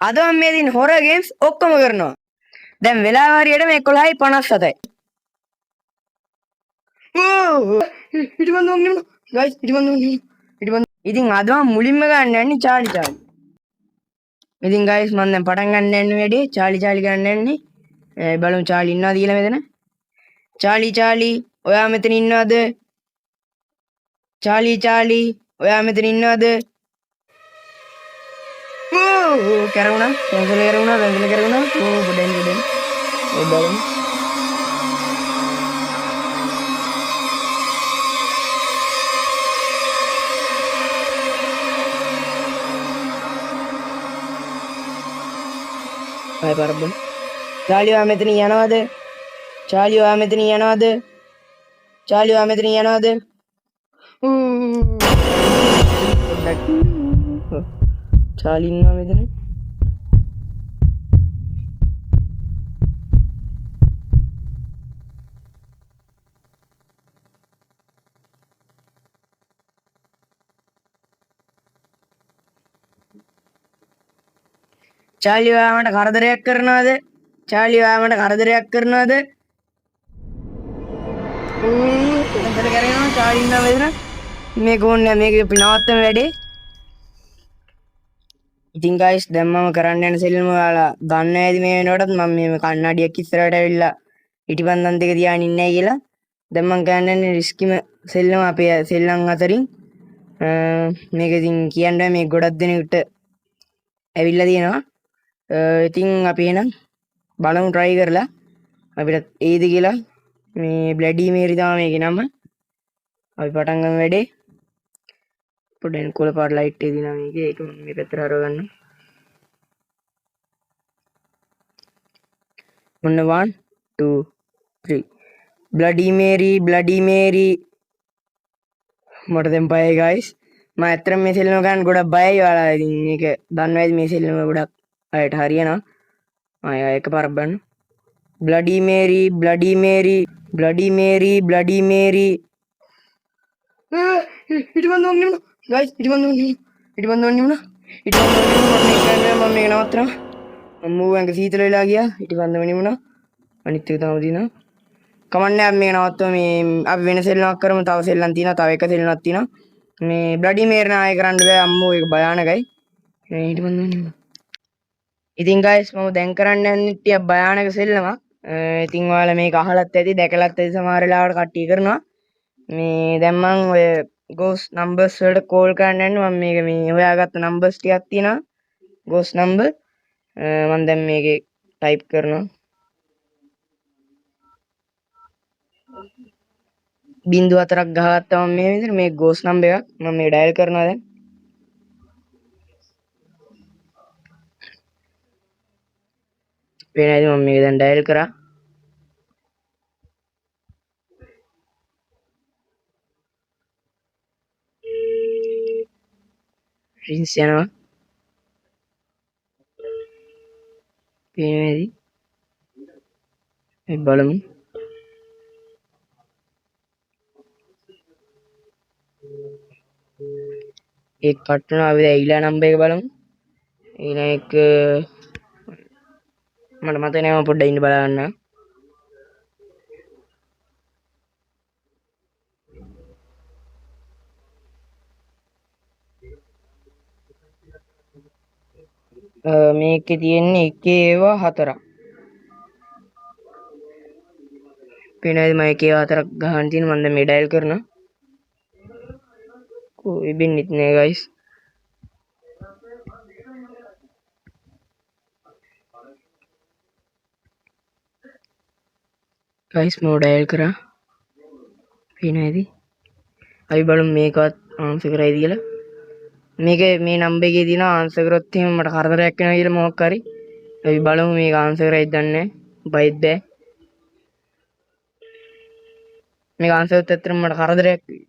අද මම මේ දින හොරර් ගේම්ස් ඔක්කොම කරනවා. දැන් වෙලාව හරියට මේ 11:57යි. හිටපන් දුවන්න ගයිස් හිටපන්. ඉතින් අද මම මුලින්ම ගන්න යන්නේ චාලි. ඉතින් ගයිස් මම දැන් පටන් ගන්න යන්නේ වැඩි චාලි ගන්න යන්නේ. බලමු චාලි ඉන්නවද කියලා මෙතන. චාලි ඔයා මෙතන ඉන්නවද? චාලි ඔයා මෙතන ඉන්නවද? කරුණා කැන්සල් කරුණා ගොඩෙන් බලමු. Hai Parabon. Charlie wa metni yanawade. Charlie wa metni yanawade. Charlie inna metni. Charlie ඔයා මට කරදරයක් කරනවද? Charlie ඔයා මට කරදරයක් කරනවද? එතන කරේනවා Charlie ඉන්නවා මෙතන. මේක ඕනේ මේක පිනවත්තම වැඩේ. ඉතින් guys දැන් මම කරන්න යන සෙල්ලම ඔයාලා දන්න ඇති මේ වෙනකොටත් මම මේ කන්නඩියක් ඉස්සරහට ඇවිල්ලා ඉටිපන්දම් දෙක තියාගෙන ඉන්නේ කියලා. දැන් මම ගන්න යන්නේ රිස්කිම සෙල්ලම අපේ සෙල්ලම් අතරින්. මේක ඉතින් කියන්නේ මේ ගොඩක් දෙනෙකුට ඇවිල්ලා තියෙනවා. ඉතින් අපි එහෙනම් බලමු try කරලා අපිට ඒද කියලා මේ බ්ලැඩි මේරි තමයි මේකේ නම. අපි පටන් ගමු වැඩේ. පොඩ්ඩක් කොළ පාට ලයිට් එක දිනා මේකේ ඒක මේ පැත්තට හරව ගන්න. මොන්න 1 2 3 බ්ලැඩි මේරි මට දැන් බයයි guys. මම ඇත්තටම මේ සෙල්ලම ගන්න ගොඩක් බයයි. ඔයාලා ඉතින් මේක දන්නවද මේ සෙල්ලම ගොඩක් අයට හරියනවා. එකපාරක් බලන්න. බ්ලඩි මේරි හිටපන් දුවන්න ගයිස් හිටපන් දුවන්න මම මේක නවත්තනවා. මම ඇඟ සීතල වෙලා ගියා. හිටපන් දුවන්න වුණා. අනිත් එක තමයි දිනා. කමන්නේ අපි මේක නවත්තුවා. මේ අපි වෙන සෙල්ලමක් කරමු. තව සෙල්ලම් තියෙනවා. තව එක සෙල්ලමක් තියෙනවා. මේ බ්ලඩි මේරි නාය කරන්න බෑ අම්මෝ ඒක භයානකයි. හිටපන් දුවන්න. ඉතින් guys මම දැන් කරන්න යන්නේ ටිකක් භයානක සෙල්ලමක්. ඉතින් ඔයාලා මේක අහලත් ඇති දැකලත් ඇති සමහර වෙලාවට කට්ටිය කරනවා. මේ දැන් මම ඔය ghost numbers වලට call කරන්න යන්නේ. මම මේක මේ හොයාගත්ත numbers ටිකක් තියෙනවා. ghost number මම දැන් මේකේ type කරනවා. 04ක් ගහගත්තා මම මේ විදිහට මේ ghost number එකක් මම මේ dial කරනවා දැන්. පේනයිද මම මේක දැන් ඩයල් කරා. රින්ස් යනවා. පේනයිද? ඒ බලමු. ඒක කට්ටන අපි ඇවිල්ලා නම්බර් එක බලමු. ඊළඟ එක මට මතක නෑ මම පොඩ්ඩක් ඉන්න බලන්න. මේකේ තියෙන්නේ එකේ ඒවා 4ක්. පේනවාද මම එකේ 4ක් ගහන්න තියෙන මම දැන් මේ ඩයල් කරනවා. කොයි වෙන්නෙත් නෑ guys. guys මම ඩයල් කරා. පේනවාද? අපි බලමු මේකවත් ආන්සර් කරයිද කියලා. මේක මේ නම්බර් එකේ තියෙන ආන්සර් කරොත් එහෙම මට කරදරයක් වෙනවා කියලා මොකක් හරි. අපි බලමු මේක ආන්සර් කරයිද දන්නේ නැහැ. බයිත් බෑ. මේක ආන්සර් කරොත් ඇත්තටම මට කරදරයක් වෙයි.